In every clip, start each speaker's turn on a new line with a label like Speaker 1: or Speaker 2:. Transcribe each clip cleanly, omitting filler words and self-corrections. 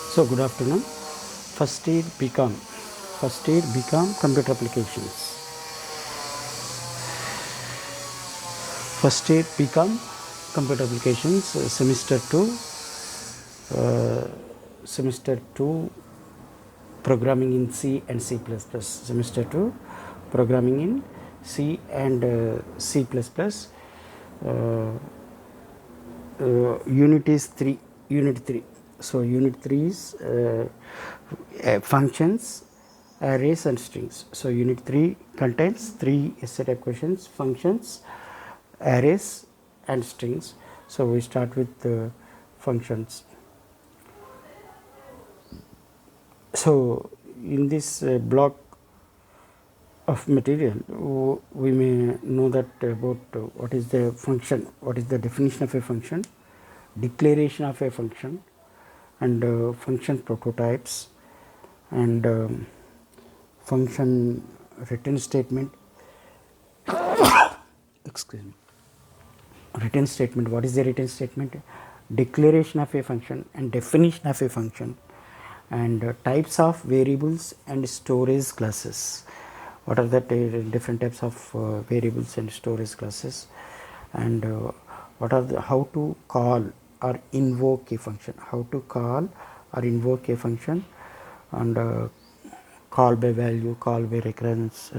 Speaker 1: So good afternoon. First aid become computer applications. First aid become computer applications. Semester 2 programming in C and C++. Semester 2 programming in C and C++. Uh, Unit is 3. Unit 3. So unit 3 is functions, arrays and strings. So unit 3 contains 3 essay type questions: functions, arrays and strings. So we start with functions. So in this block of material, we may know that about what is the function, what is the definition of a function, declaration of a function, and function prototypes, and function return statement. Excuse me. Return statement. What is the return statement? Declaration of a function and definition of a function, and types of variables and storage classes. What are the different types of variables and storage classes, and what are the, how to call or invoke a function, how to call or invoke a function, and call by value, call by reference,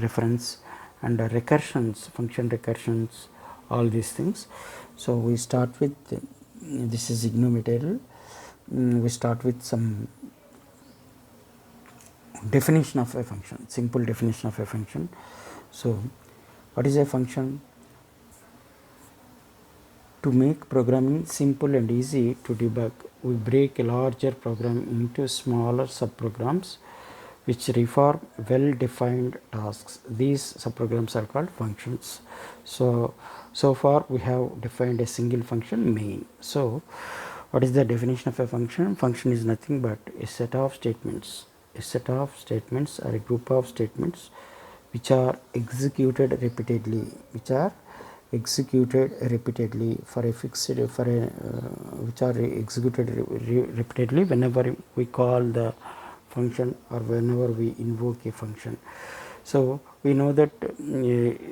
Speaker 1: and recursions, function recursions, all these things. So we start with this is IGNOU material. We start with some definition of a function, simple definition of a function. So what is a function? To make programming simple and easy to debug, we break a larger program into smaller subprograms which perform well-defined tasks. These subprograms are called functions. So far we have defined a single function, main. So what is the definition of a function? Function is nothing but a set of statements. A set of statements are a group of statements which are executed repeatedly, for a fixed which are executed repeatedly whenever we call the function or whenever we invoke a function. So we know that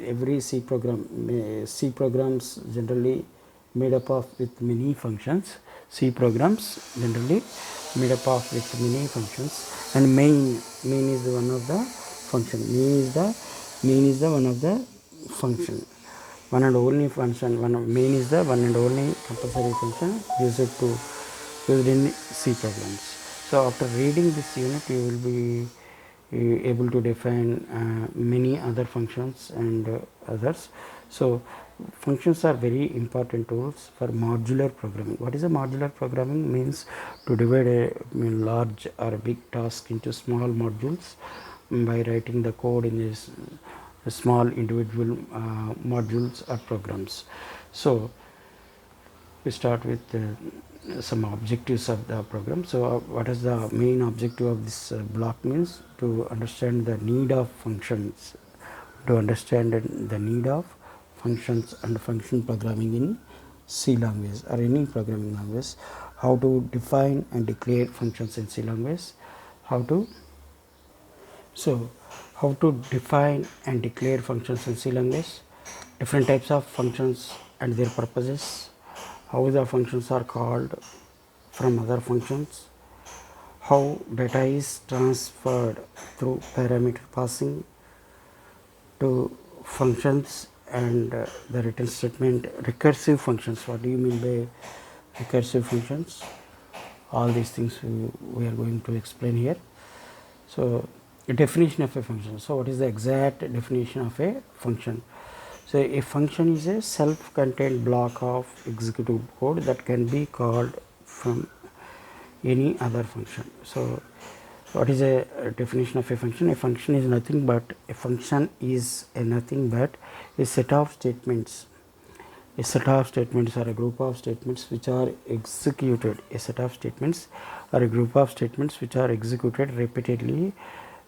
Speaker 1: every C programs generally made up of with many functions. C programs generally made up of with many functions, and main is the one of the function. Main is the one of the function. One and only function. Main is the one and only compulsory function used in C programs. So after reading this unit, you will be able to define many other functions and others. So functions are very important tools for modular programming. What is a modular programming? Means to divide a large or a big task into small modules by writing the code in this small individual modules or programs. So we start with some objectives of the program. So what is the main objective of this block? Means to understand the need of functions, and function programming in C language or any programming language. How to define and declare functions in C language. How to define and declare functions in C language, different types of functions and their purposes, how the functions are called from other functions, how data is transferred through parameter passing to functions, and the return statement, recursive functions. What do you mean by recursive functions? All these things we are going to explain here. So definition of a function. So what is the exact definition of a function? So a function is a self-contained block of executable code that can be called from any other function. So what is a definition of a function? A function is nothing but a set of statements. A set of statements or a group of statements which are executed. A set of statements or a group of statements which are executed repeatedly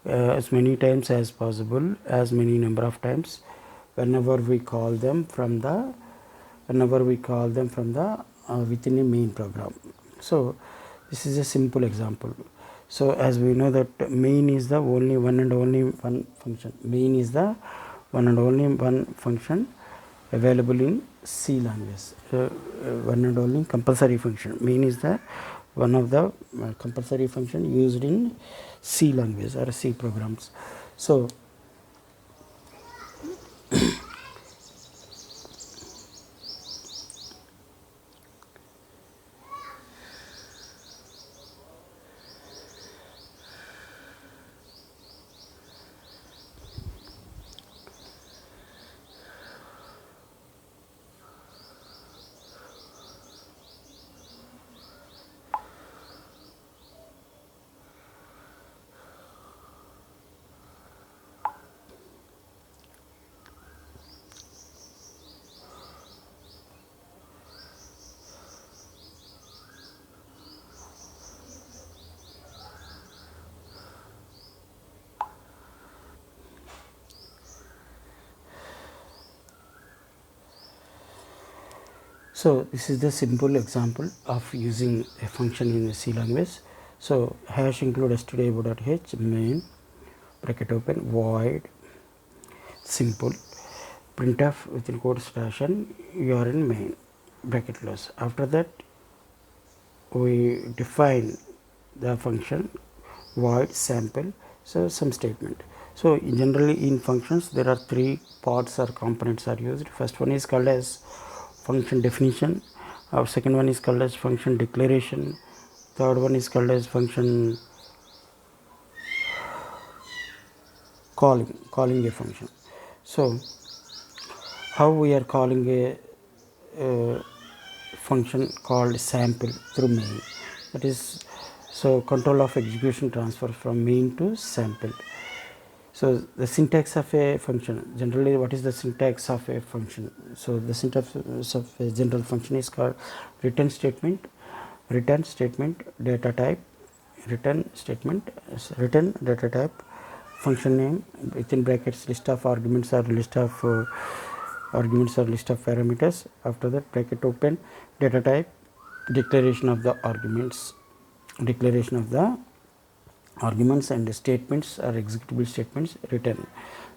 Speaker 1: as many times as possible, as many number of times whenever we call them from the within a main program. So This is a simple example. So as we know that main is the only one and only one function. Main is the one and only one function available in C language. One and only compulsory function. Main is the one of the compulsory function used in C language or C programs. So So this is the simple example of using a function in the C language. So hash include stdio.h main bracket open void simple printf within quote slash and you are in main bracket close. After that we define the function void sample, so some statement. So generally in functions there are three parts or components are used. First one is called as function definition, second one is called as function declaration, third one is called as function calling a function. So how we are calling a function called sample through main, that is, so control of execution transfer from main to sample. So the syntax of a function, generally what is the syntax of a function? So the syntax of a general function is called return statement, data type, return data type, function name within brackets list of arguments or list of parameters. After that bracket open data type, declaration of the arguments and statements or executable statements return.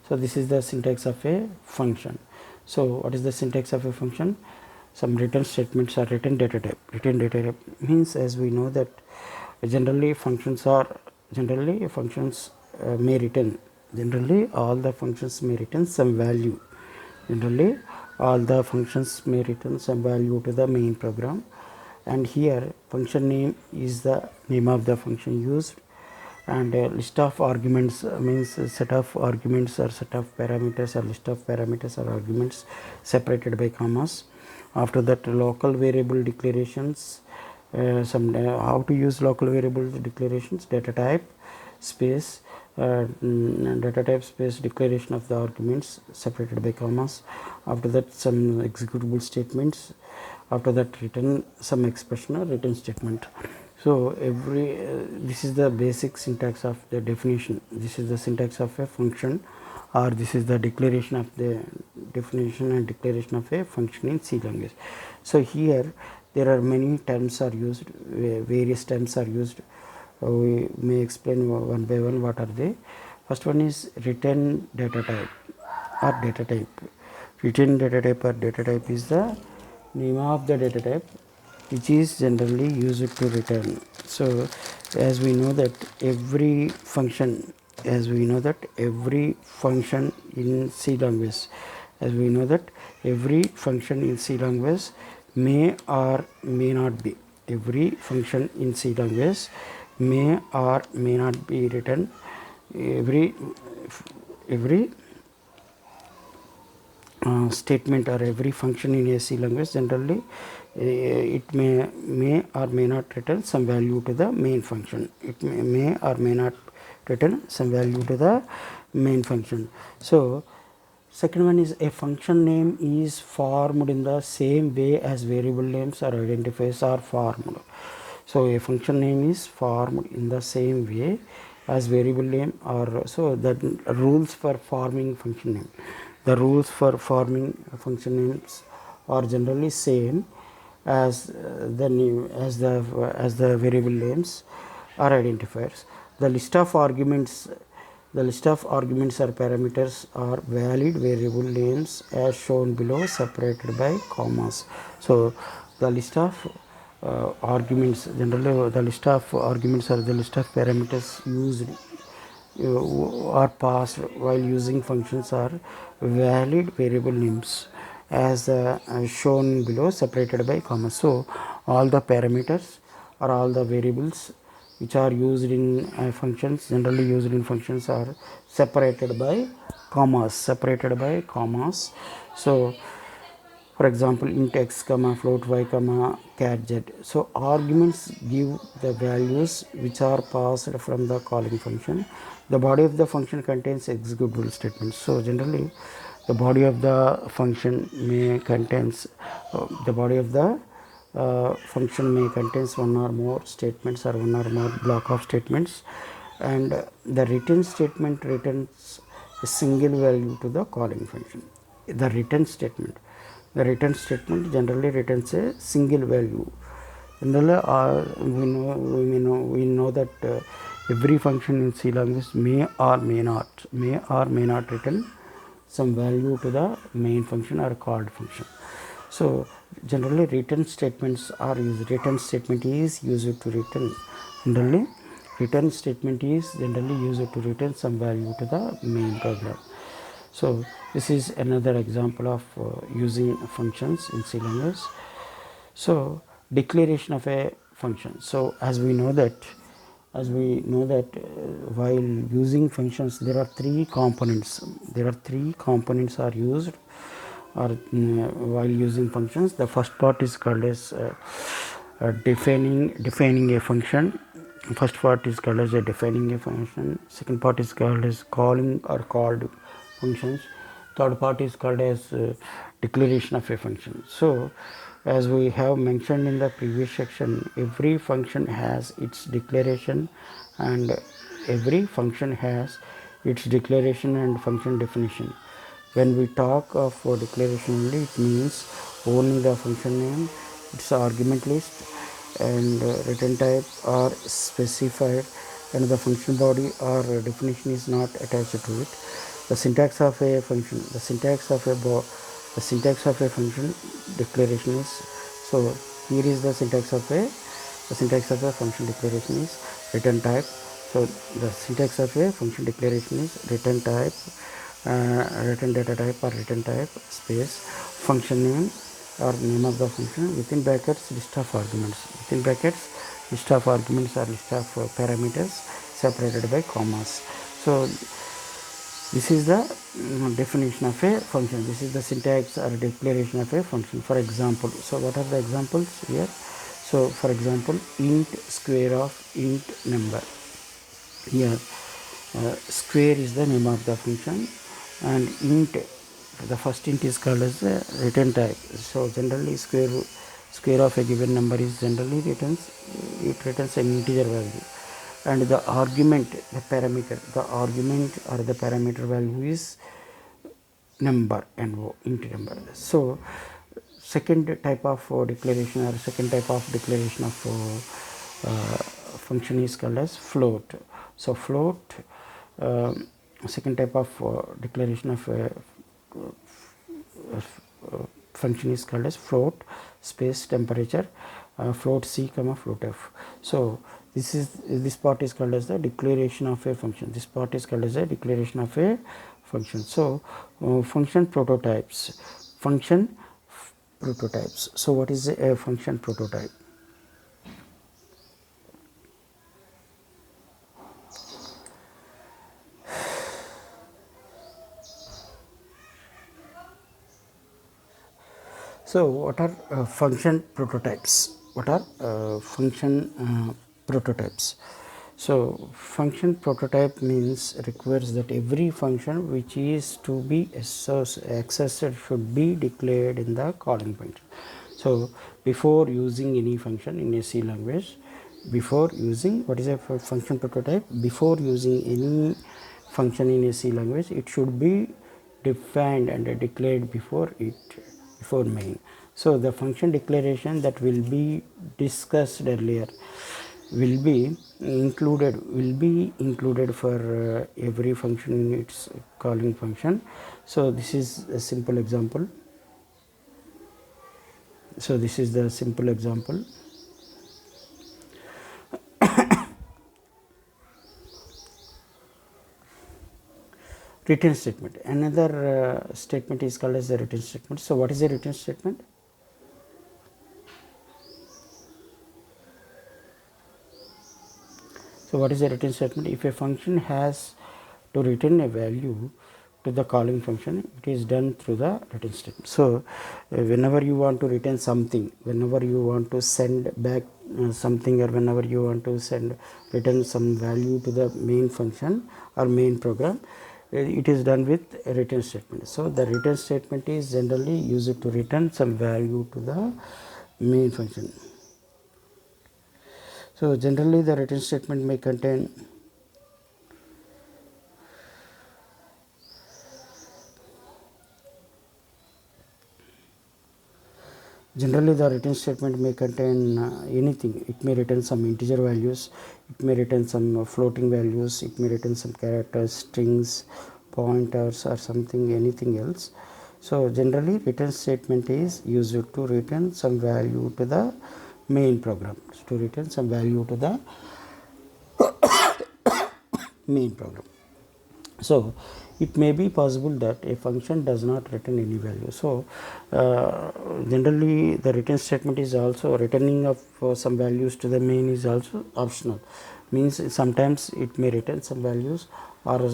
Speaker 1: So this is the syntax of a function. So what is the syntax of a function? Some return statements are return data type. Return data type means, as we know that generally functions may return, generally all the functions may return some value. Generally all the functions may return some value to the main program, and here function name is the name of the function used, and a list of arguments means a set of arguments or set of parameters or list of parameters or arguments separated by commas. After that local variable declarations, how to use local variable declarations, data type space declaration of the arguments separated by commas. After that some executable statements. After that return some expression or return statement. So every this is the basic syntax of the definition. This is the syntax of a function, or this is the declaration of the definition and declaration of a function in C language. So here there are many terms are used, various terms are used. We may explain one by one what are they. First one is return data type or data type. Return data type or data type is the name of the data type which is generally used to return. So as we know that every function in C language, may or may not be, every function in C language may or may not be written. Every statement or every function in a C language generally it may or may not return some value to the main function. It may or may not return some value to the main function. So second one is a function name is formed in the same way as variable names or identifiers are formed. So a function name is formed in the same way as variable name, or so the rules for forming function name. The rules for forming function names are generally same as the name as the variable names or identifiers. The list of arguments or parameters are valid variable names as shown below, separated by commas. So the list of arguments, generally the list of arguments or the list of parameters used are passed while using functions are valid variable names as shown below, separated by commas. So all the parameters or all the variables which are used in functions, generally used in functions, are separated by commas. So for example, int x comma float y comma char z. So arguments give the values which are passed from the calling function. The body of the function contains executable statements. So generally the body of the function may contains function may contains one or more statements or one or more block of statements, and the return statement returns a single value to the calling function. The return statement generally returns a single value. Generally, we know that every function in C language may or may not return some value to the main function or called function. So generally return statements are used. Return statement is used to return. Generally, return statement is generally used to return some value to the main program. So this is another example of using functions in C language. So declaration of a function. So as we know that while using functions, there are three components are used or while using functions. The first part is called as defining a function. First part is called as defining a function. Second part is called as calling or called functions. Third part is called as declaration of a function. So as we have mentioned in the previous section, every function has its declaration and every function has its declaration and function definition. When we talk of declaration only, it means only the function name, its argument list and return type are specified, and the function body or definition is not attached to it. The syntax of a function, the syntax of a function declaration is, so here is the syntax of a function declaration is return type. So the syntax of a function declaration is return type, return data type or return type space function name or name of the function within brackets list of arguments, within brackets list of arguments or list of parameters separated by commas. So this is the definition of a function. This is the syntax or declaration of a function. For example, so what are the examples here? So for example, int square of int number. Here square is the name of the function, and int, the first int is called as the return type. So generally square of a given number is generally returns an integer value, and the argument, the argument or the parameter value is number, int number. So second type of declaration or second type of declaration of function is called as float. So float, second type of declaration of function is called as float space temperature, float c comma float f. So this part is called as the declaration of a function. This part is called as a declaration of a function. So function prototypes. So what is a function prototype? So what are function prototypes? Prototypes? So function prototype means requires that every function which is to be accessed should be declared in the calling function. So before using any function in a C language, before using, what is a function prototype? Before using any function in a C language, it should be defined and declared before main. So the function declaration that will be discussed earlier will be included for every function in its calling function. So this is a simple example. So this is the simple example. Return statement. Another statement is called as the return statement. So what is a return statement? So what is a return statement? If a function has to return a value to the calling function, it is done through the return statement. So whenever you want to return something, whenever you want to send back something, or whenever you want to return some value to the main function or main program, it is done with a return statement. So the return statement is generally used to return some value to the main function. So generally the return statement may contain anything. It may return some integer values, it may return some floating values, it may return some characters, strings, pointers, or something, anything else. So generally return statement is used to return some value to the main program, to return some value to the main program. So it may be possible that a function does not return any value. So generally the return statement is also returning of some values to the main is also optional. Means sometimes it may return some values, or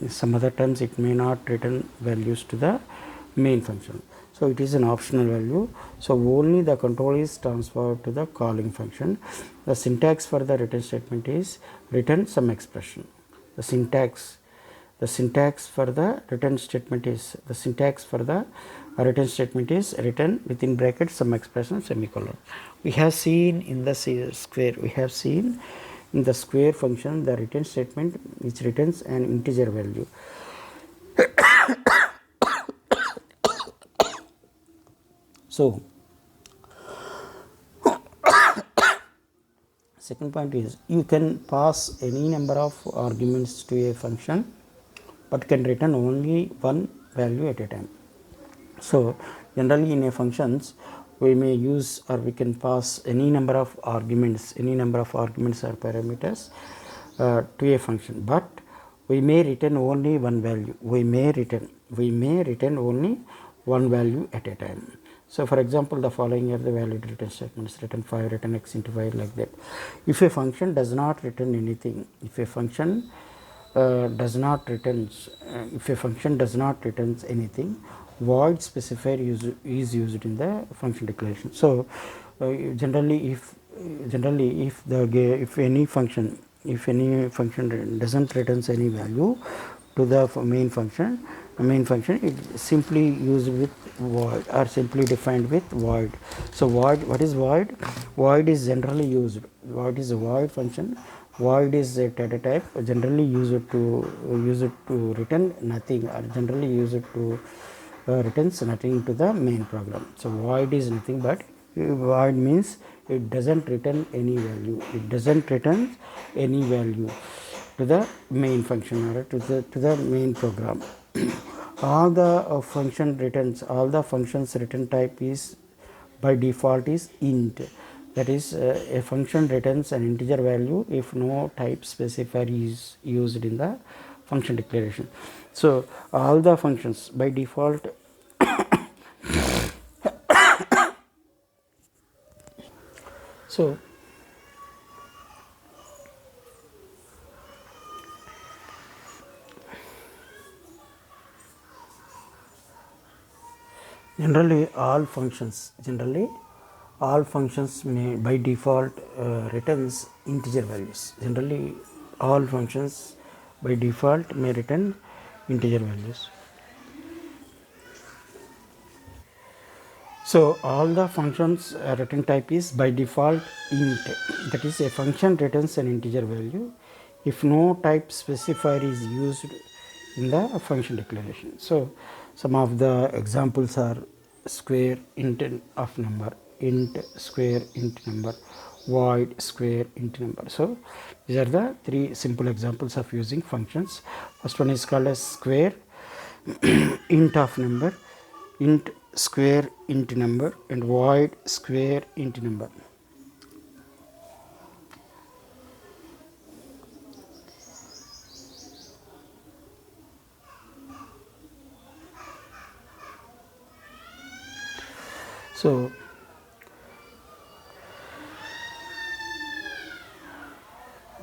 Speaker 1: some other times it may not return values to the main function. So it is an optional value. So only the control is transferred to the calling function. The syntax for the return statement is return some expression. The syntax for the return statement is return within brackets some expression semicolon. We have seen in the square function the return statement which returns an integer value. So second point is you can pass any number of arguments to a function, but can return only one value at a time. So generally in a functions we may use, or we can pass any number of arguments or parameters to a function, but we may return only one value. We may return only one value at a time. So for example, the following are the valid return statements: return 5, return x into 5, like that. If a function does not return anything, if a function does not return anything, void specifier is used in the function declaration. So generally if any function doesn't returns any value to the main function, it simply used with void, or simply defined with void. So void, what is void? Void is generally used, void is a void function. Void is a data type generally used to return nothing, or generally used to returns nothing to the main program. So void is nothing but void means it doesn't return any value. It doesn't return any value to the main function or to the main program. All the functions return type is by default is int. That is a function returns an integer value if no type specifier is used in the function declaration. So all the functions by default so generally all functions may by default returns integer values. Generally all functions by default may return integer values. So all the functions return type is by default int. That is, a function returns an integer value if no type specifier is used in the function declaration. So some of the examples are square int of number, int square int number, void square int number. So these are the three simple examples of using functions. First one is called as square int of number, int square int number, and void square int number. So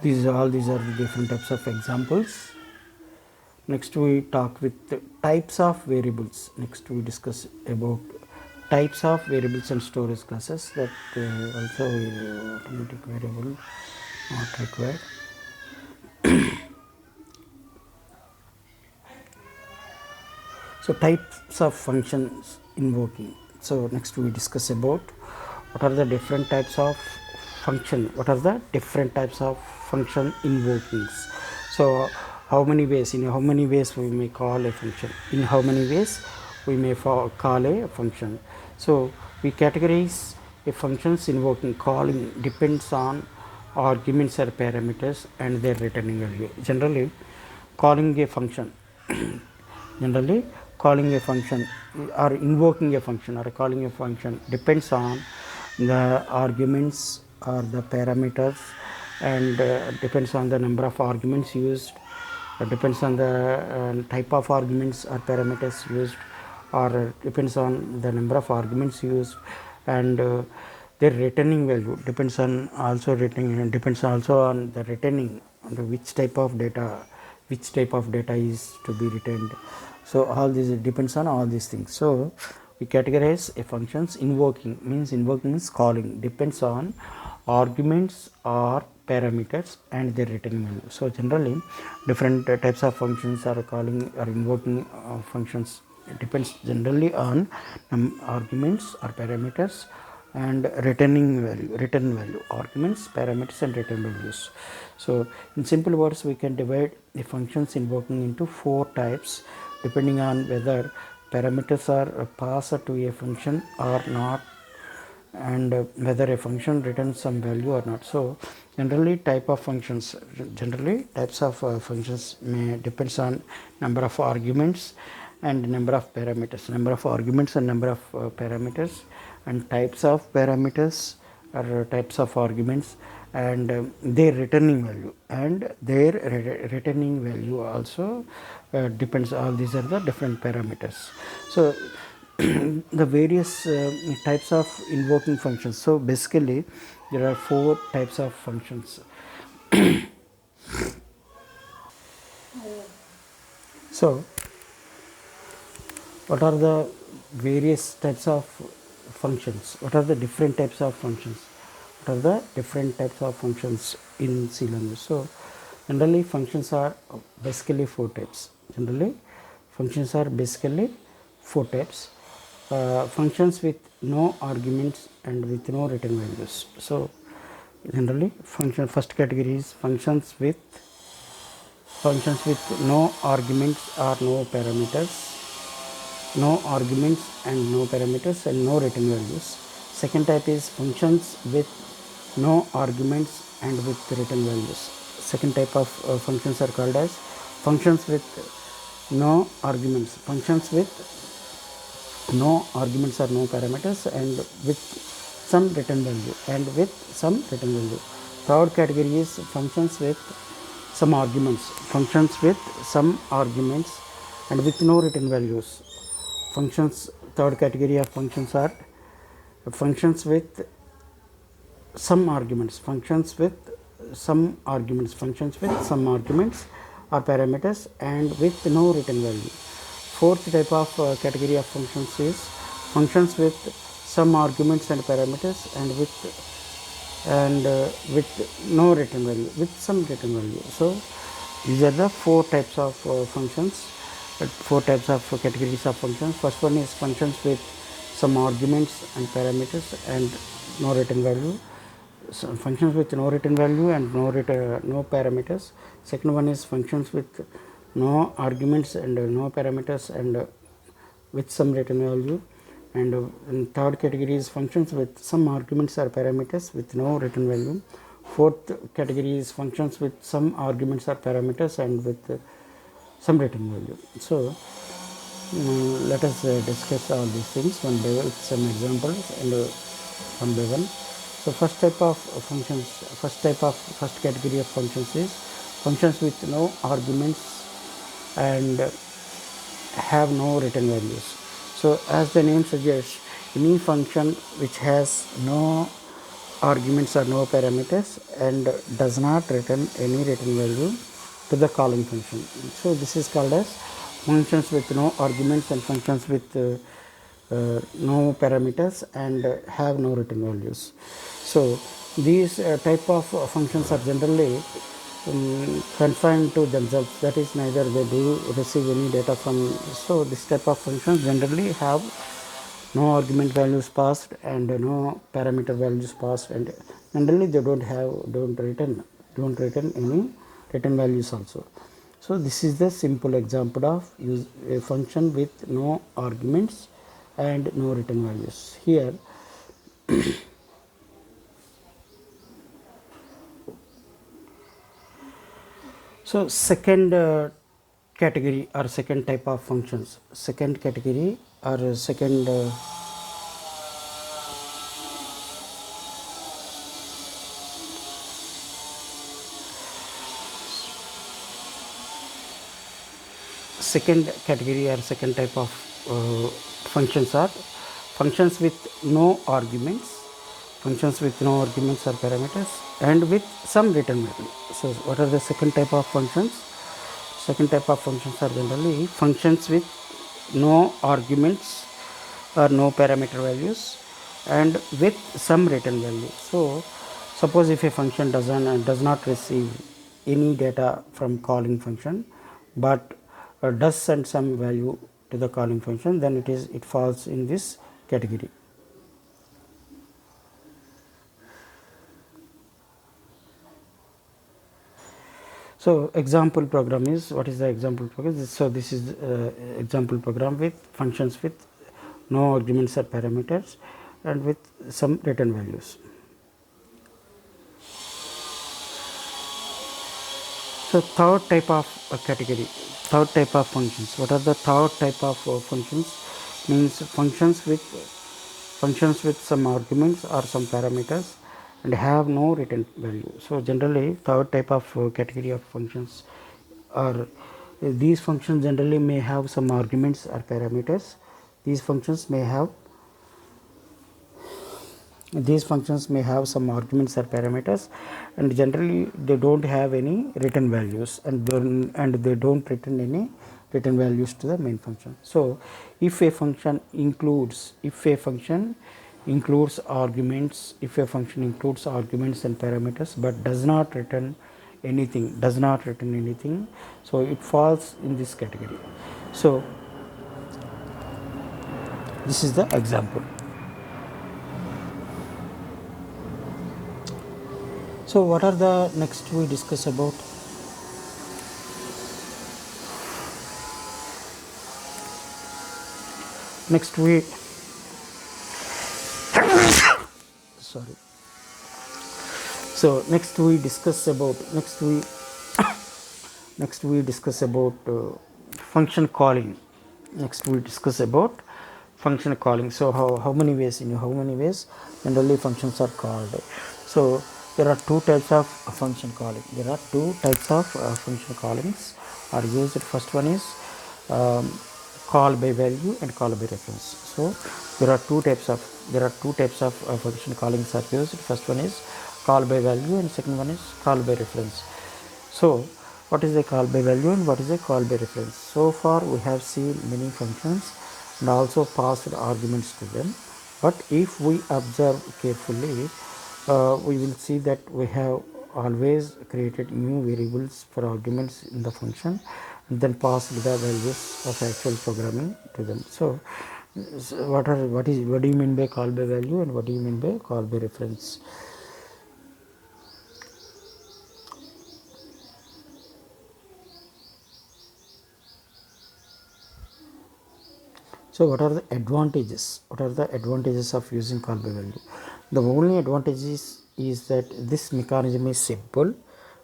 Speaker 1: these are the different types of examples. Next we talk with the types of variables. Next we discuss about types of variables and storage classes. That also automatic variable not required. So types of functions invoking. So next we discuss about what are the different types of function, what are the different types of function invokings. So how many ways, in how many ways we may call a function, in how many ways we may call a function. So we categorize a functions invoking calling depends on arguments or parameters and their returning value. Generally calling a function generally calling a function or invoking a function or calling a function depends on the arguments or the parameters, and depends on the number of arguments used, depends on the type of arguments or parameters used, or depends on the number of arguments used, and their returning value depends on also depends also on the returning, on which type of data is to be returned. So all this depends on all these things. So we categorize a functions invoking means calling depends on arguments or parameters and their returning value. So generally different types of functions are calling or invoking functions. It depends generally on arguments or parameters and return value, arguments, parameters and return values. So in simple words we can divide the functions invoking into four types depending on whether parameters are passed to a function or not, and whether a function returns some value or not. So generally types of functions may depends on number of arguments and number of parameters, and types of parameters or types of arguments, and their returning value also depends. All these are the different parameters. So the various types of invoking functions. So basically there are four types of functions. So what are the various types of functions? What are the different types of functions? What are the different types of functions in C language? So generally functions are basically four types. Functions with no arguments and with no return values. So generally first category is functions with no arguments or no arguments and no parameters and no return values. Second type is functions with no arguments and with return values. Second type of functions are called as functions with no arguments, or no parameters and with some return value Third category is functions with some arguments, and with no return values. Third category of functions are functions with some arguments, or parameters and with no return value. Fourth type of category of functions is functions with some arguments and parameters and with no return value, with some return value. So these are the four types of functions, four types of categories of functions. First one is functions with some arguments and parameters and no return value. So functions with no return value and no parameters. Second one is functions with no arguments and no parameters and with some return value. And third category is functions with some arguments or parameters with no return value. Fourth category is functions with some arguments or parameters and with some return value. So let us discuss all these things one by one with some examples and one by one. So first category of functions is functions with no arguments and have no return values. So as the name suggests, any function which has no arguments or no parameters and does not return any return value to the calling function. So this is called as functions with no arguments and functions with no parameters and have no return values. So these type of functions are generally confined to themselves, that is neither they do receive any data from. So this type of functions generally have no argument values passed and no parameter values passed, and generally they don't return any return values also. So this is the simple example of use a function with no arguments and no return values. Here so second category or second type of functions, second category or second second category or second type of functions are functions with no arguments, or parameters and with some return value. So what are the second type of functions? Second type of functions are generally functions with no arguments or no parameter values and with some return value. So suppose if a function does not receive any data from calling function but does send some value to the calling function, then it falls in this category. So example program is, what is the example program? So this is example program with functions with no arguments or parameters and with some return values. So third type of category, third type of functions. What are the third type of functions? Means functions with some arguments or some parameters and have no return value. So generally third type of category of functions are these functions generally may have some arguments or parameters. These functions may have some arguments or parameters and generally they don't have any return values and they don't return any return values to the main function. So if a function includes arguments, and parameters but does not return anything, so it falls in this category. So this is the example. So what are the next we discuss about? Next we sorry. So next we discuss about function calling. Next we discuss about function calling. So how many ways generally functions are called? So there are two types of function calling. Function callings are used. First one is call by value and call by reference. So there are two types of function callings are used. First one is call by value and second one is call by reference. So what is a call by value and what is a call by reference? So far we have seen many functions and also passed arguments to them, but if we observe carefully, we will see that we have always created new variables for arguments in the function and then passed the values of actual programming to them. So what do you mean by call by value and what do you mean by call by reference? So what are the advantages? What are the advantages of using call by value? The only advantage is that this mechanism is simple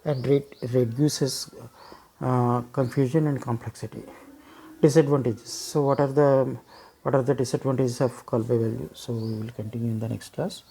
Speaker 1: and reduces confusion and complexity. Disadvantages. So what are the disadvantages of call by value? So we will continue in the next class.